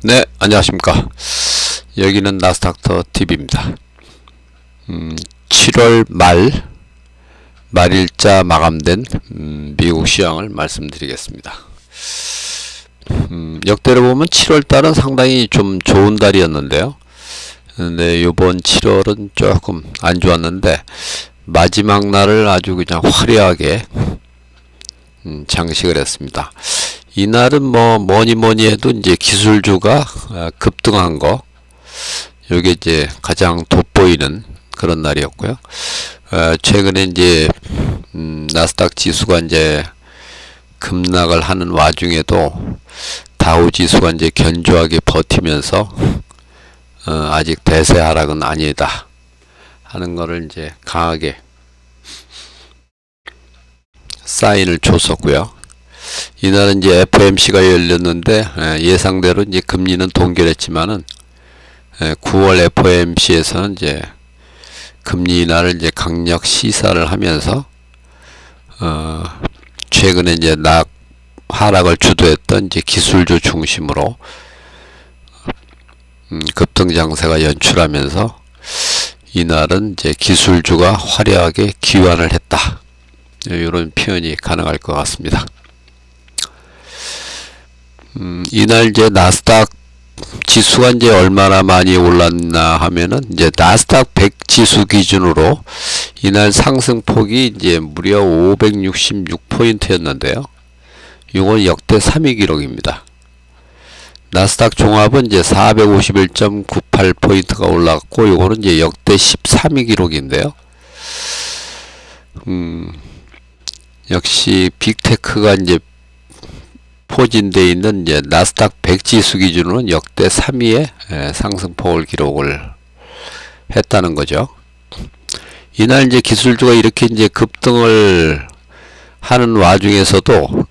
네, 안녕하십니까. 여기는 나스닥터 TV입니다. 7월 말일자 마감된 미국 시황을 말씀드리겠습니다. 역대로 보면 7월달은 상당히 좀 좋은 달이었는데요. 근데 요번 7월은 조금 안 좋았는데 마지막 날을 아주 그냥 화려하게 장식을 했습니다. 이날은 뭐 뭐니 해도 이제 기술주가 급등한 거, 요게 이제 가장 돋보이는 그런 날이었고요. 최근에 이제 나스닥 지수가 이제 급락을 하는 와중에도 다우 지수가 이제 견조하게 버티면서 아직 대세 하락은 아니다 하는 거를 이제 강하게 사인을 줬었고요. 이날은 이제 FOMC가 열렸는데 예상대로 이제 금리는 동결했지만은 9월 FOMC에서는 이제 금리 인하를 이제 강력 시사를 하면서 최근에 이제 하락을 주도했던 이제 기술주 중심으로 급등 장세가 연출하면서 이날은 이제 기술주가 화려하게 귀환을 했다, 이런 표현이 가능할 것 같습니다. 이날 이제 나스닥 지수가 이제 얼마나 많이 올랐나 하면은 이제 나스닥 100 지수 기준으로 이날 상승폭이 이제 무려 566포인트였는데요. 이건 역대 3위 기록입니다. 나스닥 종합은 이제 451.98포인트가 올랐고, 요거는 이제 역대 13위 기록인데요. 역시 빅테크가 이제 포진되어 있는 이제 나스닥 100 지수 기준으로는 역대 3위의 상승폭을 기록을 했다는 거죠. 이날 이제 기술주가 이렇게 이제 급등을 하는 와중에서도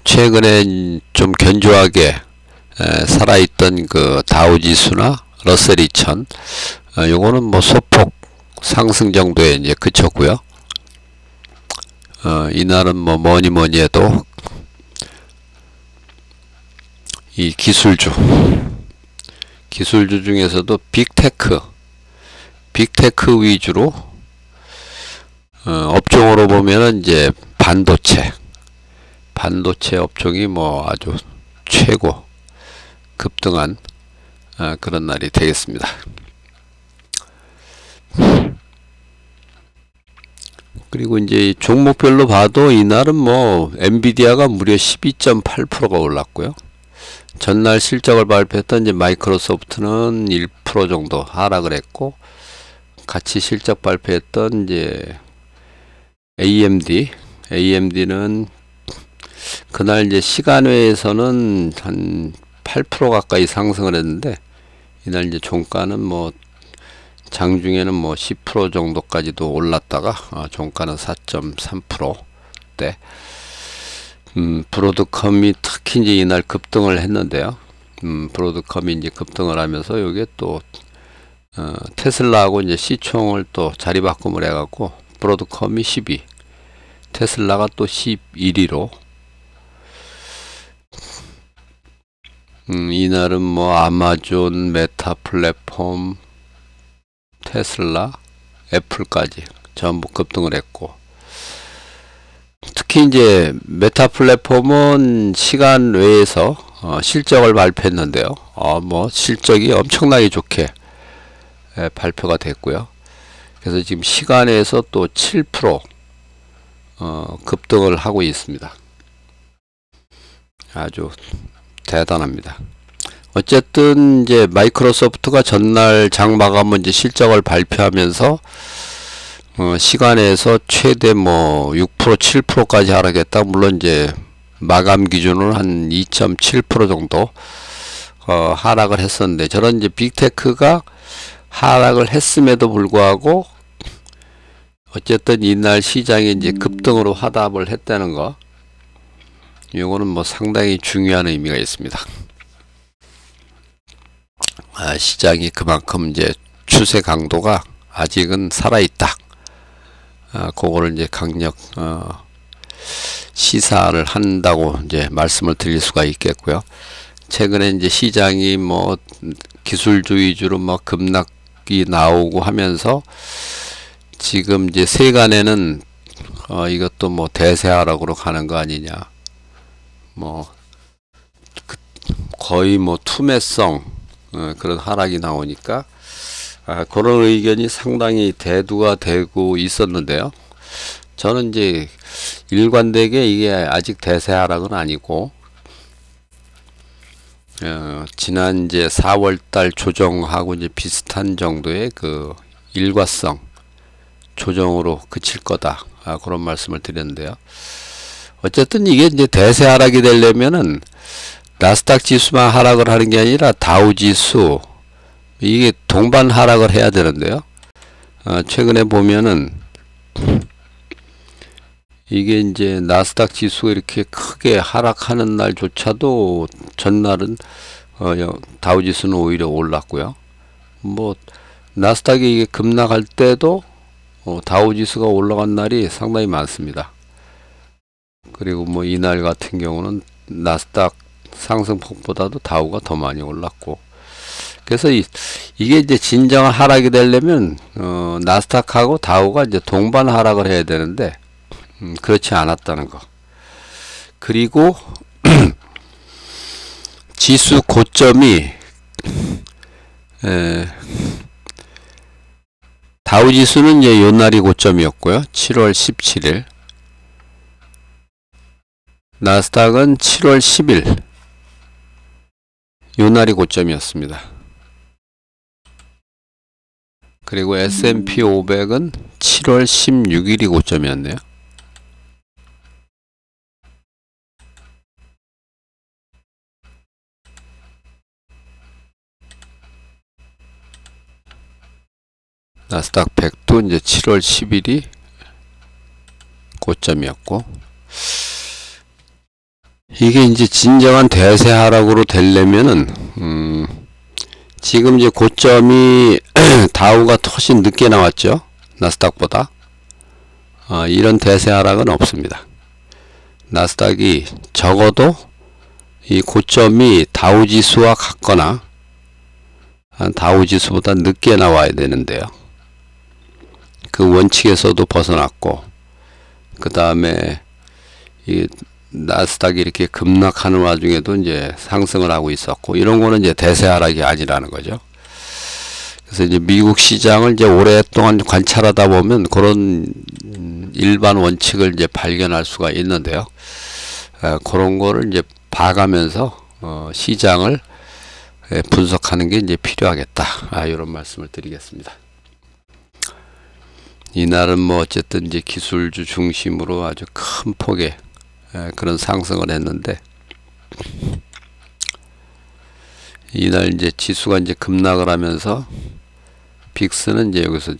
최근에 좀 견조하게 살아있던 그 다우 지수나 러셀 2000, 요거는 뭐 소폭 상승 정도에 이제 그쳤고요. 이날은 뭐 뭐니 해도 이 기술주 중에서도 빅테크 위주로 업종으로 보면은 이제 반도체 업종이 뭐 아주 최고 급등한 그런 날이 되겠습니다. 그리고 이제 종목별로 봐도 이날은 뭐 엔비디아가 무려 12.8%가 올랐고요. 전날 실적을 발표했던 이제 마이크로소프트는 1% 정도 하락을 했고, 같이 실적 발표했던 이제 AMD는 그날 이제 시간외에서는 한 8% 가까이 상승을 했는데, 이날 이제 종가는 뭐 장중에는 뭐 10% 정도까지도 올랐다가 종가는 4.3%대. 브로드컴이 특히 이제 이날 급등을 했는데요. 브로드컴이 이제 급등을 하면서 요게 또 테슬라하고 이제 시총을 또 자리바꿈을 해갖고 브로드컴이 12, 테슬라가 또 11위로 이날은 뭐 아마존, 메타 플랫폼, 테슬라, 애플까지 전부 급등을 했고, 특히 이제 메타 플랫폼은 시간 외에서 실적을 발표했는데요. 뭐 실적이 엄청나게 좋게 발표가 됐고요. 그래서 지금 시간에서 또 7% 급등을 하고 있습니다. 아주 대단합니다. 어쨌든 이제 마이크로소프트가 전날 장마감 이제 실적을 발표하면서 시간에서 최대 뭐 6%, 7%까지 하락했다. 물론 이제 마감 기준으로 한 2.7% 정도 하락을 했었는데, 저런 이제 빅테크가 하락을 했음에도 불구하고 어쨌든 이날 시장이 이제 급등으로 화답을 했다는 거, 이거는 뭐 상당히 중요한 의미가 있습니다. 시장이 그만큼 이제 추세 강도가 아직은 살아있다. 그거를 이제 강력 시사를 한다고 이제 말씀을 드릴 수가 있겠고요. 최근에 이제 시장이 뭐 기술주의 위주로 막 급락이 나오고 하면서 지금 이제 세간에는 이것도 뭐 대세하락으로 가는 거 아니냐, 뭐 거의 뭐 투매성 그런 하락이 나오니까 그런 의견이 상당히 대두가 되고 있었는데요. 저는 이제 일관되게 이게 아직 대세 하락은 아니고 지난 이제 4월달 조정하고 이제 비슷한 정도의 그 일과성 조정으로 그칠 거다, 그런 말씀을 드렸는데요. 어쨌든 이게 이제 대세 하락이 되려면은 나스닥 지수만 하락을 하는 게 아니라 다우 지수 이게 동반 하락을 해야 되는데요. 최근에 보면은 이게 이제 나스닥 지수가 이렇게 크게 하락하는 날조차도 전날은 다우 지수는 오히려 올랐고요. 뭐 나스닥이 이게 급락할 때도 다우 지수가 올라간 날이 상당히 많습니다. 그리고 뭐 이날 같은 경우는 나스닥 상승폭보다도 다우가 더 많이 올랐고, 그래서 이게 이제 진정한 하락이 되려면 나스닥하고 다우가 이제 동반 하락을 해야 되는데 그렇지 않았다는 거. 그리고 지수 고점이 다우 지수는 이제 요 날이 고점이었고요. 7월 17일. 나스닥은 7월 10일. 요 날이 고점이었습니다. 그리고 S&P 500은 7월 16일이 고점이었네요. 나스닥 100도 이제 7월 10일이 고점이었고, 이게 이제 진정한 대세 하락으로 되려면은 지금 이제 고점이 다우가 훨씬 늦게 나왔죠, 나스닥보다. 이런 대세 하락은 없습니다. 나스닥이 적어도 이 고점이 다우 지수와 같거나 다우 지수보다 늦게 나와야 되는데요. 그 원칙에서도 벗어났고, 그 다음에 이 나스닥이 이렇게 급락하는 와중에도 이제 상승을 하고 있었고, 이런 거는 이제 대세 하락이 아니라는 거죠. 그래서 이제 미국 시장을 이제 오랫동안 관찰하다 보면 그런 일반 원칙을 이제 발견할 수가 있는데요. 그런 거를 이제 봐가면서 시장을 분석하는 게 이제 필요하겠다, 이런 말씀을 드리겠습니다. 이날은 뭐 어쨌든 이제 기술주 중심으로 아주 큰 폭의 그런 상승을 했는데, 이날 이제 지수가 이제 급락을 하면서 빅스는 이제 여기서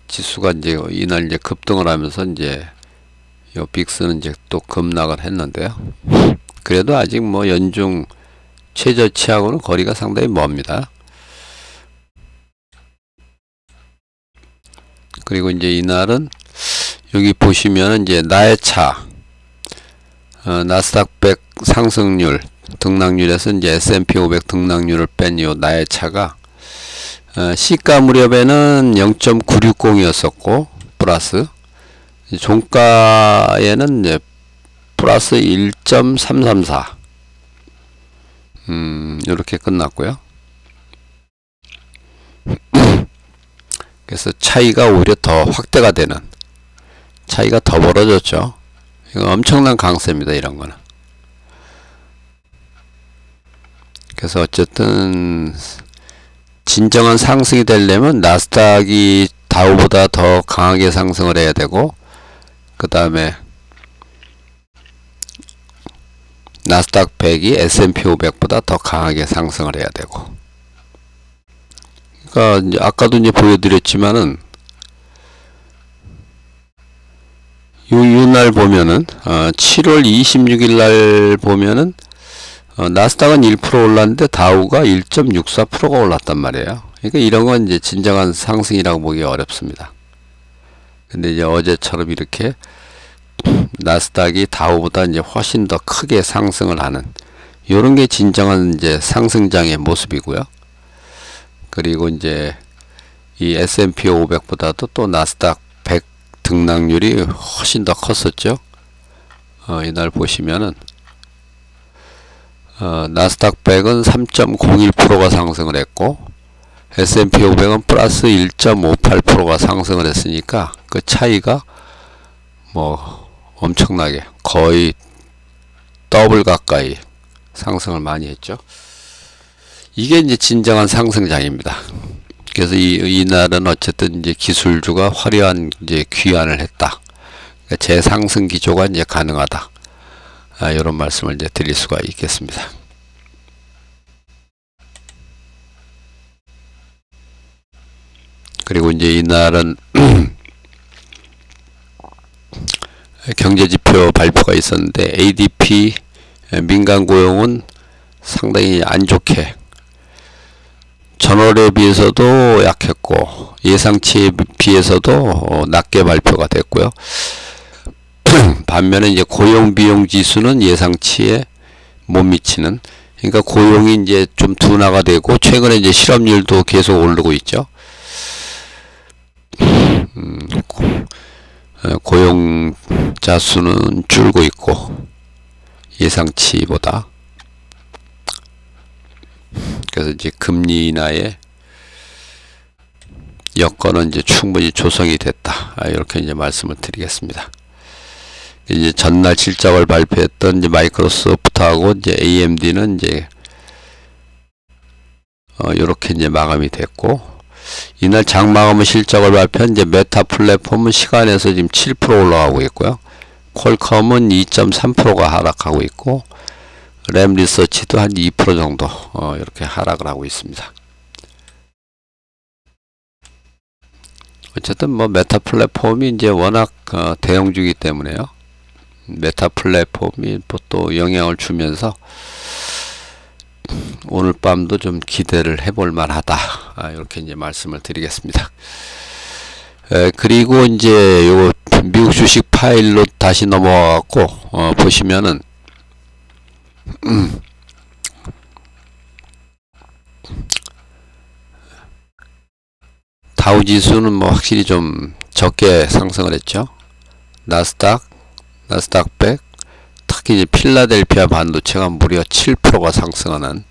지수가 이제 이날 이제 급등을 하면서 이제 요 빅스는 이제 또 급락을 했는데요. 그래도 아직 뭐 연중 최저치하고는 거리가 상당히 멉니다. 그리고 이제 이날은 여기 보시면 이제 나의 차, 나스닥 100 상승률 등락률에서 이제 S&P 500 등락률을 뺀 요 나의 차가 시가 무렵에는 0.960이었었고 플러스, 종가에는 이제 플러스 1.334 이렇게 끝났고요. 그래서 차이가 오히려 더 확대가 되는, 차이가 더 벌어졌죠. 이거 엄청난 강세입니다, 이런 거는. 그래서 어쨌든 진정한 상승이 되려면 나스닥이 다우보다 더 강하게 상승을 해야 되고, 그 다음에 나스닥 100이 S&P 500보다 더 강하게 상승을 해야 되고, 그러니까 이제 아까도 이제 보여드렸지만은 요 날 보면은 7월 26일 날 보면은 나스닥은 1% 올랐는데 다우가 1.64%가 올랐단 말이에요. 그러니까 이런 건 이제 진정한 상승이라고 보기 어렵습니다. 근데 이제 어제처럼 이렇게 나스닥이 다우보다 이제 훨씬 더 크게 상승을 하는 요런 게 진정한 이제 상승장의 모습이고요. 그리고 이제 이 S&P 500보다도 또 나스닥 100 등락률이 훨씬 더 컸었죠. 이날 보시면은 나스닥 100은 3.01%가 상승을 했고 S&P 500은 플러스 1.58%가 상승을 했으니까 그 차이가 뭐 엄청나게 거의 더블 가까이 상승을 많이 했죠. 이게 이제 진정한 상승장입니다. 그래서 이날은 어쨌든 이제 기술주가 화려한 이제 귀환을 했다. 그러니까 재상승 기조가 이제 가능하다. 이런 말씀을 이제 드릴 수가 있겠습니다. 그리고 이제 이날은 경제지표 발표가 있었는데 ADP 민간 고용은 상당히 안 좋게 전월에 비해서도 약했고 예상치에 비해서도 낮게 발표가 됐고요. 반면에 이제 고용 비용 지수는 예상치에 못 미치는, 그러니까 고용이 이제 좀 둔화가 되고 최근에 이제 실업률도 계속 오르고 있죠. 고용자 수는 줄고 있고 예상치보다. 그래서 이제 금리 인하의 여건은 이제 충분히 조성이 됐다. 이렇게 이제 말씀을 드리겠습니다. 이제 전날 실적을 발표했던 이제 마이크로소프트하고 이제 AMD는 이제 요렇게 이제 마감이 됐고, 이날 장마감은 실적을 발표한 이제 메타 플랫폼은 시간에서 지금 7% 올라가고 있고요. 퀄컴은 2.3%가 하락하고 있고, 램 리서치도 한 2% 정도 이렇게 하락을 하고 있습니다. 어쨌든 뭐 메타 플랫폼이 이제 워낙 대형주기 때문에요. 메타 플랫폼이 또 영향을 주면서 오늘 밤도 좀 기대를 해볼 만하다. 이렇게 이제 말씀을 드리겠습니다. 그리고 이제 요 미국 주식 파일로 다시 넘어와 갖고 보시면은 다우 지수는 뭐 확실히 좀 적게 상승을 했죠. 나스닥 100, 특히 이제 필라델피아 반도체가 무려 7%가 상승하는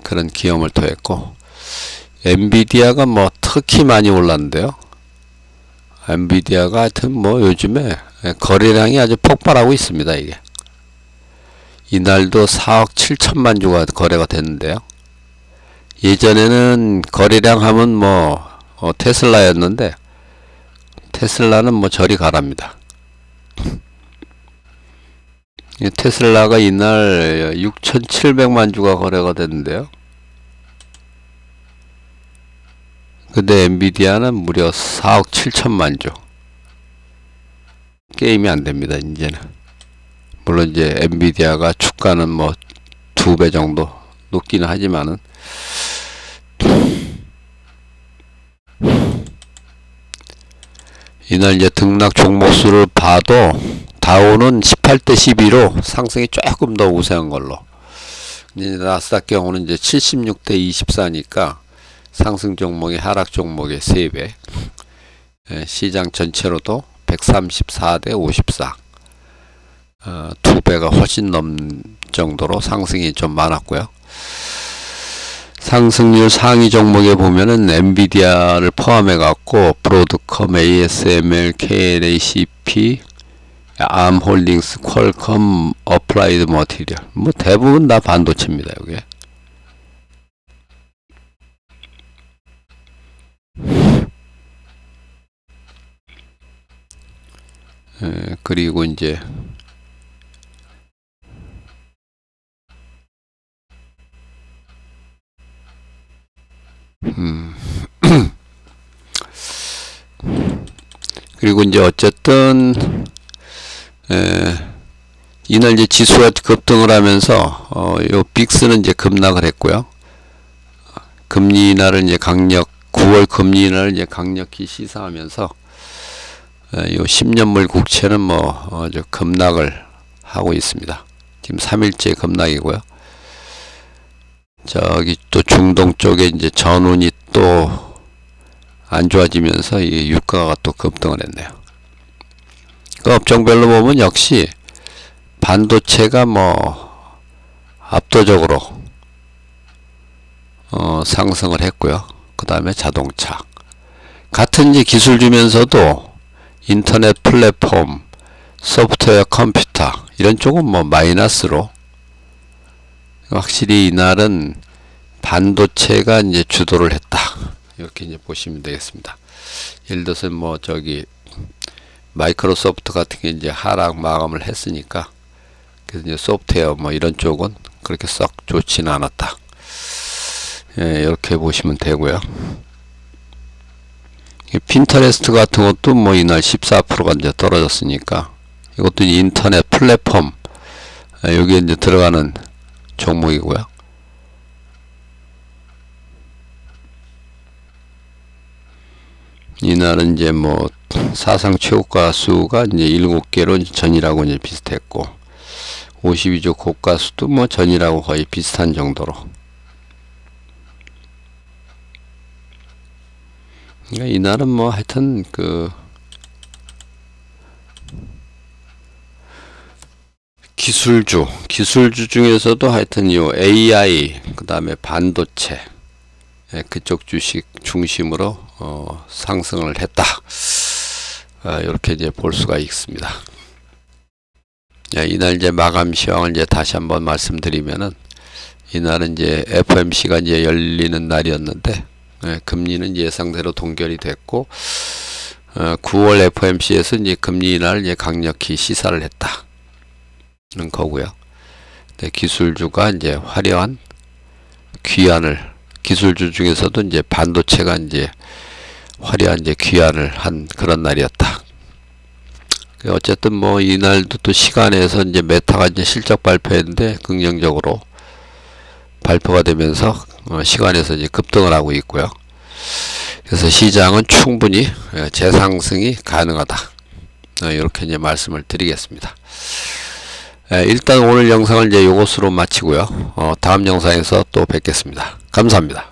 그런 기염을 토했고, 엔비디아가 뭐 특히 많이 올랐는데요. 엔비디아가 하여튼 뭐 요즘에 거래량이 아주 폭발하고 있습니다. 이게 이날도 4억 7천만 주가 거래가 됐는데요. 예전에는 거래량 하면 뭐 테슬라였는데 테슬라는 뭐 저리 가랍니다. 테슬라가 이날 6,700만 주가 거래가 됐는데요. 근데 엔비디아는 무려 4억 7천만 주. 게임이 안 됩니다, 이제는. 물론 이제 엔비디아가 주가는 뭐 2배 정도 높기는 하지만은 이날 이제 등락 종목수를 봐도 다우는 18대 12로 상승이 조금 더 우세한 걸로, 이제 나스닥 경우는 이제 76대 24니까 상승 종목이 하락 종목의 3배, 시장 전체로도 134대 54, 2배가 훨씬 넘는 정도로 상승이 좀 많았고요. 상승률 상위 종목에 보면은 엔비디아를 포함해 갖고 브로드컴, ASML, KLACP, 암홀딩스, 퀄컴, 어플라이드 머티리얼, 뭐 대부분 다 반도체입니다. 여기. 그리고 이제 그리고 이제 어쨌든 이날 이제 지수가 급등을 하면서 요 빅스는 이제 급락을 했고요. 금리 인하를 이제 9월 금리 인하를 이제 강력히 시사하면서 요 10년물 국채는 뭐 저 급락을 하고 있습니다. 지금 3일째 급락이고요. 저기 또 중동 쪽에 이제 전운이 또 안 좋아지면서 이 유가가 또 급등을 했네요. 그 업종별로 보면 역시 반도체가 뭐 압도적으로 상승을 했고요. 그 다음에 자동차. 같은 이제 기술주면서도 인터넷 플랫폼, 소프트웨어 컴퓨터 이런 쪽은 뭐 마이너스로, 확실히 이날은 반도체가 이제 주도를 했다. 이렇게 이제 보시면 되겠습니다. 예를 들어서 뭐 저기 마이크로소프트 같은 게 이제 하락 마감을 했으니까, 그래서 이제 소프트웨어 뭐 이런 쪽은 그렇게 썩 좋지는 않았다. 예, 이렇게 보시면 되고요. 핀터레스트 같은 것도 뭐 이날 14%가 이제 떨어졌으니까, 이것도 인터넷 플랫폼, 여기에 이제 들어가는 종목이고요. 이날은 이제 뭐 사상 최고가 수가 이제 7개로 전일하고 이제 비슷했고, 52주 고가 수도 뭐 전일하고 거의 비슷한 정도로. 그러니까 이날은 뭐 하여튼 그 기술주 중에서도 하여튼 요 AI, 그 다음에 반도체, 그쪽 주식 중심으로 상승을 했다. 이렇게 이제 볼 수가 있습니다. 이날 이제 마감 시황을 이제 다시 한번 말씀드리면은, 이날은 이제 FOMC가 이제 열리는 날이었는데, 금리는 예상대로 동결이 됐고, 9월 FOMC에서 이제 금리 인하를 이제 강력히 시사를 했다는 거고요. 기술주가 이제 화려한 귀환을, 기술주 중에서도 이제 반도체가 이제 화려한 이제 귀환을 한 그런 날이었다. 어쨌든 뭐 이날도 또 시간에서 이제 메타가 이제 실적 발표했는데 긍정적으로 발표가 되면서 시간에서 이제 급등을 하고 있고요. 그래서 시장은 충분히 재상승이 가능하다. 이렇게 이제 말씀을 드리겠습니다. 일단 오늘 영상을 이제 요것으로 마치고요. 다음 영상에서 또 뵙겠습니다. 감사합니다.